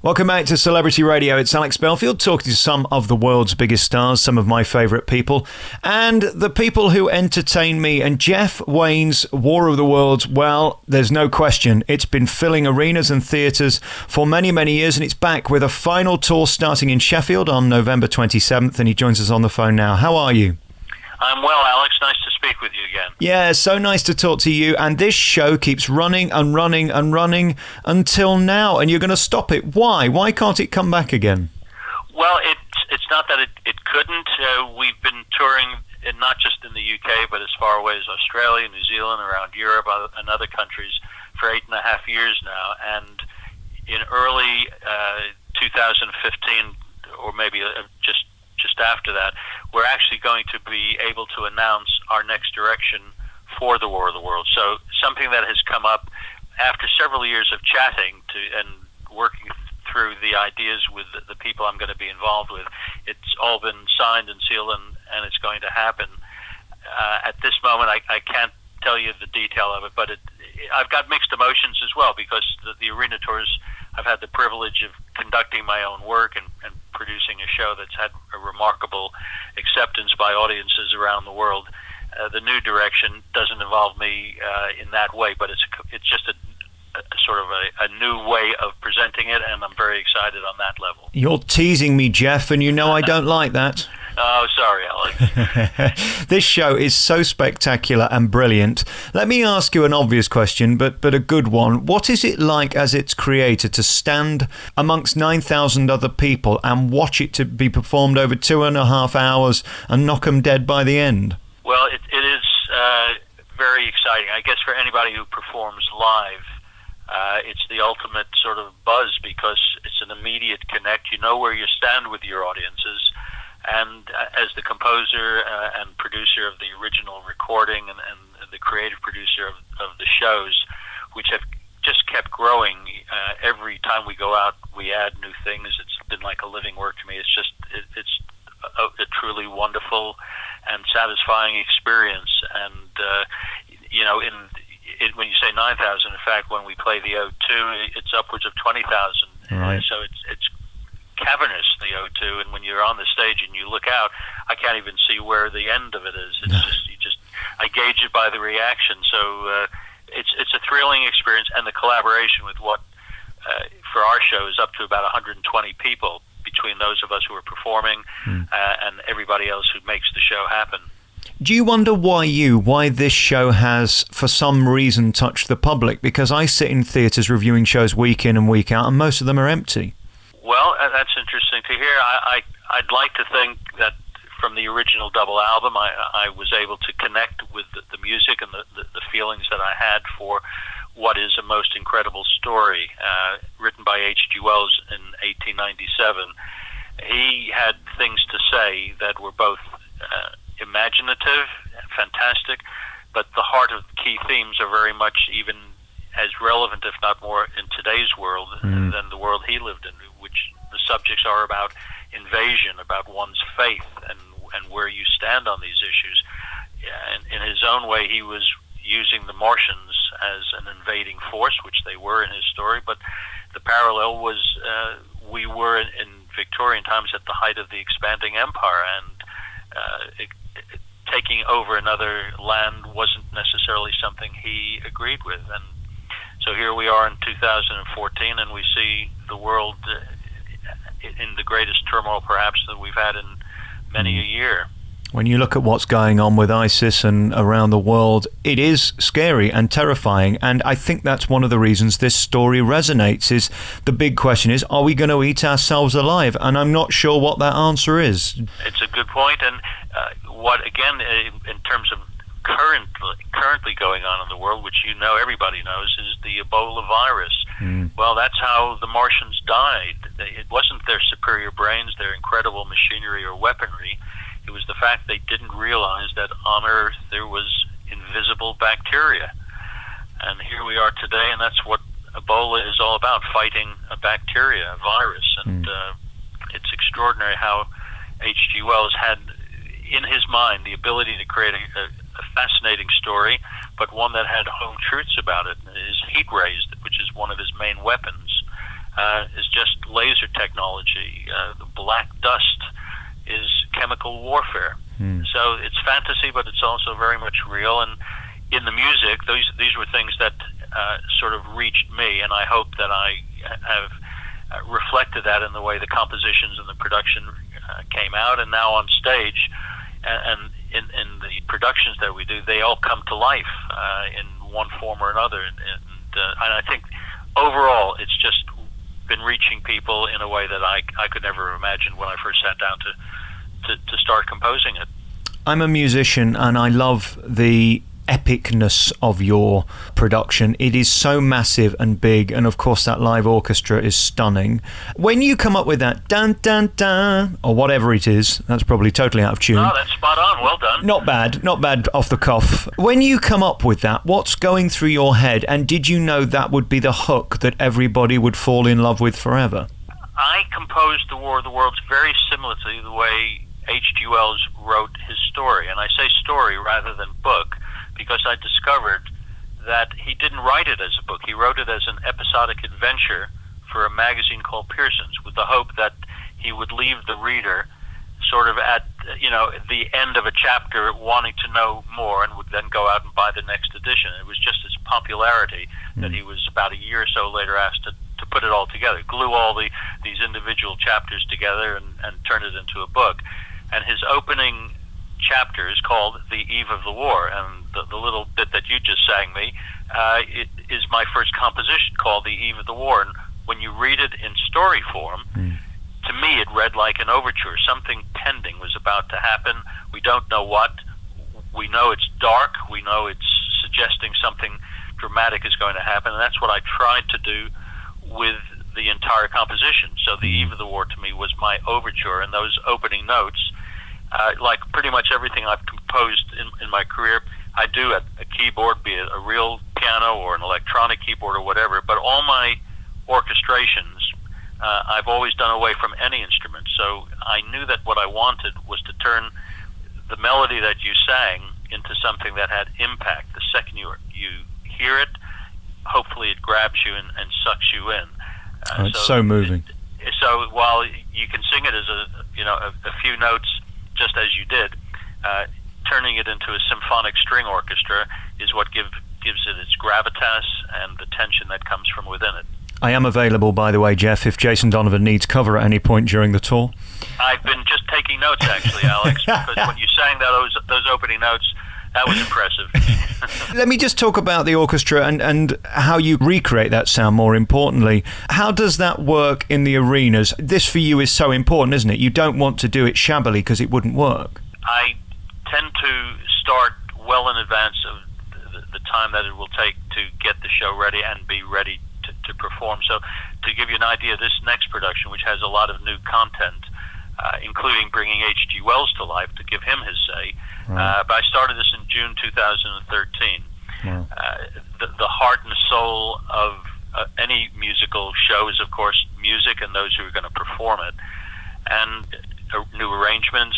Welcome back to Celebrity Radio. It's Alex Belfield talking to some of the world's biggest stars, some of my favourite people, and the people who entertain me. And Jeff Wayne's War of the Worlds, well, there's no question. It's been filling arenas and theatres for many, many years, and it's back with a final tour starting in Sheffield on November 27th, and he joins us on the phone now. How are you? I'm well, Alex. Nice to speak with you again. Yeah, so nice to talk to you. And this show keeps running and running and running until now, and you're going to stop it. Why? Why can't it come back again? Well, it's not that it couldn't. We've been touring, not just in the UK, but as far away as Australia, New Zealand, around Europe, and other countries for 8.5 years now. And in early 2015, or maybe just after that, we're actually going to be able to announce our next direction for the War of the Worlds. So something that has come up after several years of chatting and working through the ideas with the people I'm going to be involved with. It's all been signed and sealed, and it's going to happen. At this moment, I can't tell you the detail of it, but I've got mixed emotions as well, because the arena tours, I've had the privilege of conducting my own work and producing a show that's had a remarkable acceptance by audiences around the world. The new direction doesn't involve me in that way, but it's just a sort of a new way of presenting it, and I'm very excited on that level. You're teasing me, Jeff, and you know I don't like that. Oh, sorry, Alex. This show is so spectacular and brilliant. Let me ask you an obvious question, but a good one. What is it like as its creator to stand amongst 9,000 other people and watch it to be performed over 2.5 hours and knock 'em dead by the end? Well, it is very exciting. I guess for anybody who performs live, it's the ultimate sort of buzz, because it's an immediate connect. You know where you stand with your audiences. And as the composer and producer of the original recording and the creative producer of the shows, which have just kept growing, every time we go out, we add new things. It's been like a living work to me. It's a truly wonderful and satisfying experience. And when you say 9,000, in fact, when we play the O2, it's upwards of 20,000. Right. So it's cavernous, the O2, and when you're on the stage and you look out, I can't even see where the end of it is. It's I gauge it by the reaction. So it's a thrilling experience, and the collaboration with what for our show is up to about 120 people, between those of us who are performing and everybody else who makes the show happen. Do you wonder why this show has, for some reason, touched the public? Because I sit in theatres reviewing shows week in and week out, and most of them are empty. Well, that's interesting to hear. I'd like to think that from the original double album, I was able to connect with the music and the feelings that I had for what is a most incredible story, written by H.G. Wells in 1897. He had things to say that were both imaginative, fantastic, but the heart of the key themes are very much even as relevant, if not more, in today's world than the world he lived in, which the subjects are about invasion, about one's faith, and where you stand on these issues. And in his own way, he was using the Martians as an invading force, which they were in his story, but the parallel was we were in Victorian times at the height of the expanding empire, and taking over another land wasn't necessarily something he agreed with. And so here we are in 2014, and we see the world in the greatest turmoil perhaps that we've had in many a year. When you look at what's going on with ISIS and around the world, it is scary and terrifying. And I think that's one of the reasons this story resonates. Is the big question is, are we going to eat ourselves alive? And I'm not sure what that answer is. It's a good point. And what, again, in terms of currently going on in the world, which you know, everybody knows, is the Ebola virus. Well, that's how the Martians died. It wasn't their superior brains, their incredible machinery or weaponry. It was the fact they didn't realize that on Earth there was invisible bacteria. And here we are today, and that's what Ebola is all about, fighting a bacteria, a virus. And it's extraordinary how H.G. Wells had in his mind the ability to create a fascinating story, but one that had home truths about it. Is heat rays, which is one of his main weapons. is just laser technology. The black dust is chemical warfare. So it's fantasy, but it's also very much real. And in the music, these were things that sort of reached me, and I hope that I have reflected that in the way the compositions and the production came out. And now on stage, and in the productions that we do, they all come to life in one form or another. And I think overall, it's just been reaching people in a way that I could never imagine when I first sat down to start composing it. I'm a musician and I love the epicness of your production. It is so massive and big, and of course that live orchestra is stunning. When you come up with that dun dun dun or whatever it is, that's probably totally out of tune. Oh, that's spot on. Well done. Not bad off the cuff. When you come up with that, what's going through your head, and did you know that would be the hook that everybody would fall in love with forever? I composed The War of the Worlds very similar to the way H.G. Wells wrote his story, and I say story rather than book, because I discovered that he didn't write it as a book. He wrote it as an episodic adventure for a magazine called Pearson's, with the hope that he would leave the reader sort of at the end of a chapter wanting to know more, and would then go out and buy the next edition. It was just his popularity that he was about a year or so later asked to put it all together, glue all these individual chapters together and turn it into a book. And his opening chapter is called The Eve of the War, and the little bit that you just sang me it is my first composition called The Eve of the War. And when you read it in story form, to me it read like an overture. Something pending was about to happen. We don't know what. We know it's dark. We know it's suggesting something dramatic is going to happen, and that's what I tried to do with the entire composition. So The Eve of the War to me was my overture, and those opening notes, like pretty much everything I've composed in my career, I do at a keyboard, be it a real piano or an electronic keyboard or whatever, but all my orchestrations, I've always done away from any instrument. So I knew that what I wanted was to turn the melody that you sang into something that had impact. The second you hear it, hopefully it grabs you and sucks you in. It's so moving. So while you can sing it as a few notes, just as you did, turning it into a symphonic string orchestra is what gives it its gravitas and the tension that comes from within it. I am available, by the way, Jeff, if Jason Donovan needs cover at any point during the tour. I've been just taking notes, actually, Alex, because when you sang those opening notes, that was impressive. Let me just talk about the orchestra and how you recreate that sound, more importantly. How does that work in the arenas? This for you is so important, isn't it? You don't want to do it shabbily because it wouldn't work. I tend to start well in advance of the time that it will take to get the show ready and be ready to perform. So to give you an idea, this next production, which has a lot of new content, including bringing H.G. Wells to life to give him his say, but I started this in June 2013. Wow. The heart and soul of any musical show is, of course, music and those who are going to perform it. And new arrangements,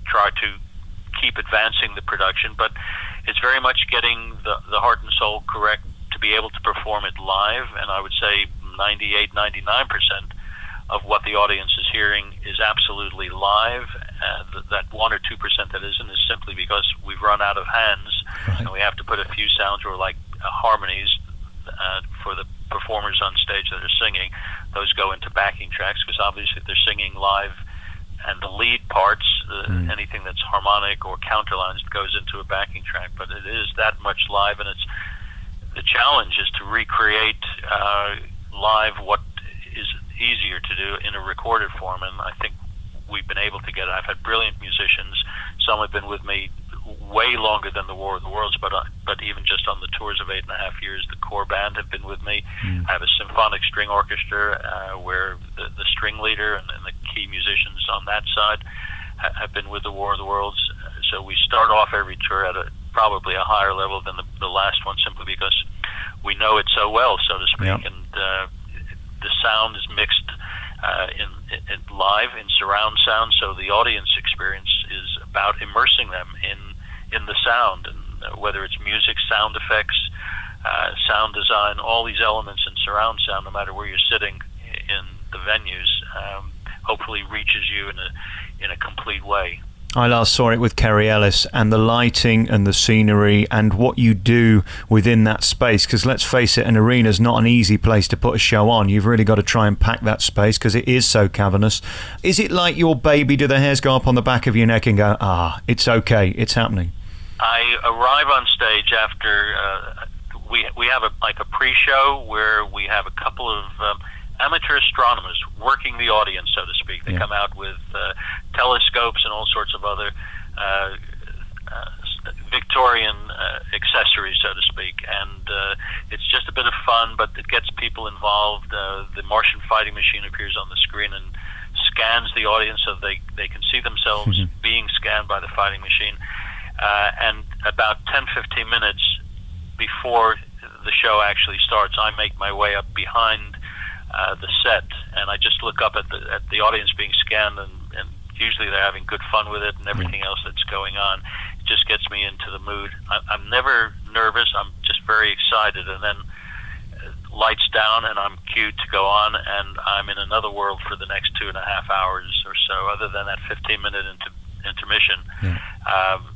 try to keep advancing the production, but it's very much getting the heart and soul correct to be able to perform it live. And I would say 98, 99% of what the audience is hearing is absolutely live. That 1 or 2% that isn't is simply because we've run out of hands, and we have to put a few sounds or like harmonies for the performers on stage that are singing. Those go into backing tracks, because obviously if they're singing live and the lead parts, anything that's harmonic or counterlines goes into a backing track. But it is that much live, and the challenge is to recreate live what is easier to do in a recorded form, and I think we've been able to get it. I've had brilliant musicians. Some have been with me way longer than the War of the Worlds, but even just on the tours of 8.5 years, the core band have been with me. I have a symphonic string orchestra where the string leader and the key musicians on that side have been with the War of the Worlds. So we start off every tour at probably a higher level than the last one, simply because we know it so well, so to speak. Yep. And the sound is mixed in live in surround sound, so the audience experience is about immersing them in the sound, and whether it's music, sound effects, sound design, all these elements in surround sound, no matter where you're sitting in the venues, hopefully reaches you in a complete way. I last saw it with Kerry Ellis, and the lighting and the scenery and what you do within that space, because let's face it, an arena is not an easy place to put a show on. You've really got to try and pack that space because it is so cavernous. Is it like your baby? Do the hairs go up on the back of your neck and go, it's okay, it's happening? I arrive on stage after we have a pre-show where we have a couple of amateur astronomers working the audience, so to speak. They come out with telescopes and all sorts of other Victorian accessories, so to speak. And it's just a bit of fun, but it gets people involved. The Martian fighting machine appears on the screen and scans the audience so they can see themselves being scanned by the fighting machine. And about 10-15 minutes before the show actually starts, I make my way up behind the set, and I just look up at the audience being scanned, and usually they're having good fun with it and everything else that's going on. It just gets me into the mood. I'm never nervous. I'm just very excited, and then lights down and I'm cued to go on, and I'm in another world for the next 2.5 hours or so, other than that 15-minute intermission.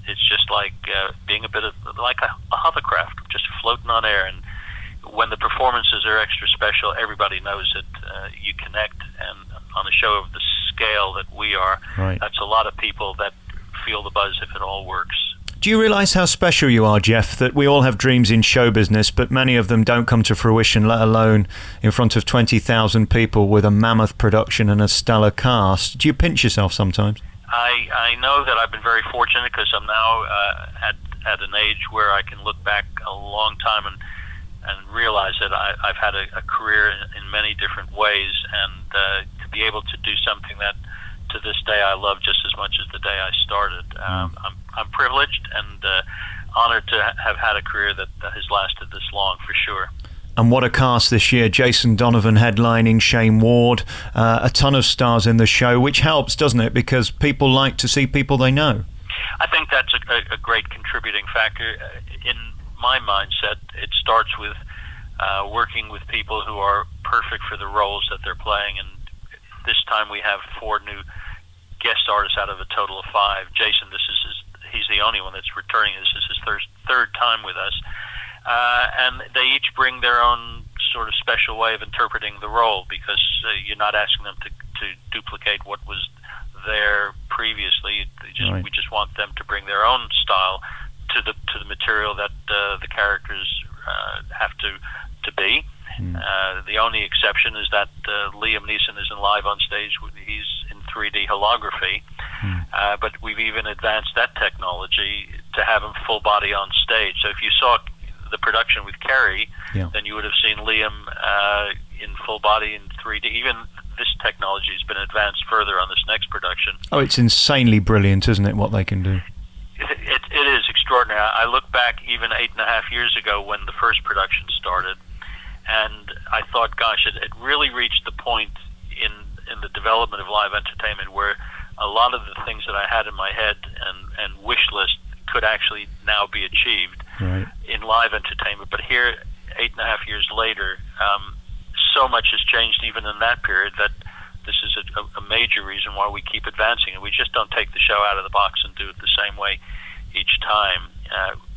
It's just like being a bit of like a hovercraft, just floating on air. And when the performances are extra special, everybody knows that you connect. And on a show of the scale that we are, that's a lot of people that feel the buzz if it all works. Do you realise how special you are, Jeff, that we all have dreams in show business, but many of them don't come to fruition, let alone in front of 20,000 people with a mammoth production and a stellar cast? Do you pinch yourself sometimes? I know that I've been very fortunate because I'm now at an age where I can look back a long time and realize that I've had a career in many different ways, and to be able to do something that to this day I love just as much as the day I started. I'm privileged and honored to have had a career that has lasted this long, for sure. And what a cast this year. Jason Donovan headlining, Shane Ward, a ton of stars in the show, which helps, doesn't it? Because people like to see people they know. I think that's a great contributing factor. In my mindset, it starts with working with people who are perfect for the roles that they're playing. And this time we have 4 new guest artists out of a total of 5. Jason, he's the only one that's returning. This is his third time with us. And they each bring their own sort of special way of interpreting the role, because you're not asking them to duplicate what was there previously. We just want them to bring their own style to the material that the characters have to be. The only exception is that Liam Neeson isn't live on stage. He's in 3D holography. But we've even advanced that technology to have him full body on stage. So if you saw the production with Kerry, then you would have seen Liam in full body in 3D. Even this technology has been advanced further on this next production. Oh, it's insanely brilliant, isn't it, what they can do? It is extraordinary. I look back even 8.5 years ago when the first production started, and I thought, gosh, it really reached the point in the development of live entertainment where a lot of the things that I had in my head and wish list could actually now be achieved in live entertainment. But here, 8.5 years later, so much has changed even in that period that this is a major reason why we keep advancing, and we just don't take the show out of the box and do it the same way each time.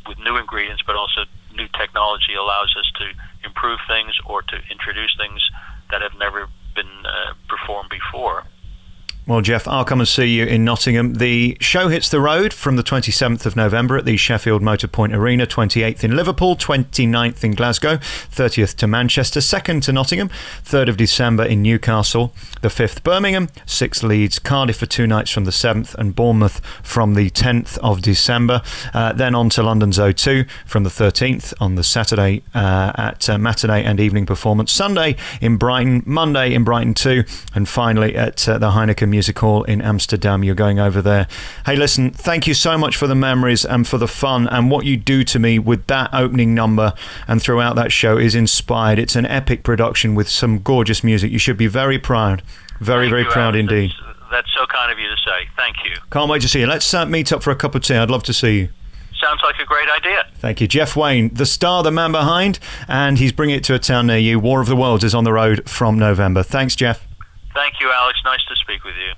With new ingredients, but also new technology allows us to improve things or to introduce things that have never been performed before. Well, Jeff, I'll come and see you in Nottingham. The show hits the road from the 27th of November at the Sheffield Motor Point Arena, 28th in Liverpool, 29th in Glasgow, 30th to Manchester, 2nd to Nottingham, 3rd of December in Newcastle, the 5th Birmingham, 6th Leeds, Cardiff for 2 nights from the 7th, and Bournemouth from the 10th of December. Then on to London's O2 from the 13th on the Saturday at matinee and evening performance, Sunday in Brighton, Monday in Brighton too, and finally at the Heineken Music Hall in Amsterdam. You're going over there. Hey, listen, thank you so much for the memories and for the fun, and what you do to me with that opening number and throughout that show is inspired. It's an epic production with some gorgeous music. You should be very proud. Very proud indeed. That's so kind of you to say. Thank you. Can't wait to see you. Let's meet up for a cup of tea. I'd love to see you. sounds like a great idea. Thank you. Jeff Wayne, the star, the man behind, and he's bringing it to a town near you. War of the Worlds is on the road from November. Thanks, Jeff. Thank you, Alex. Nice to speak with you.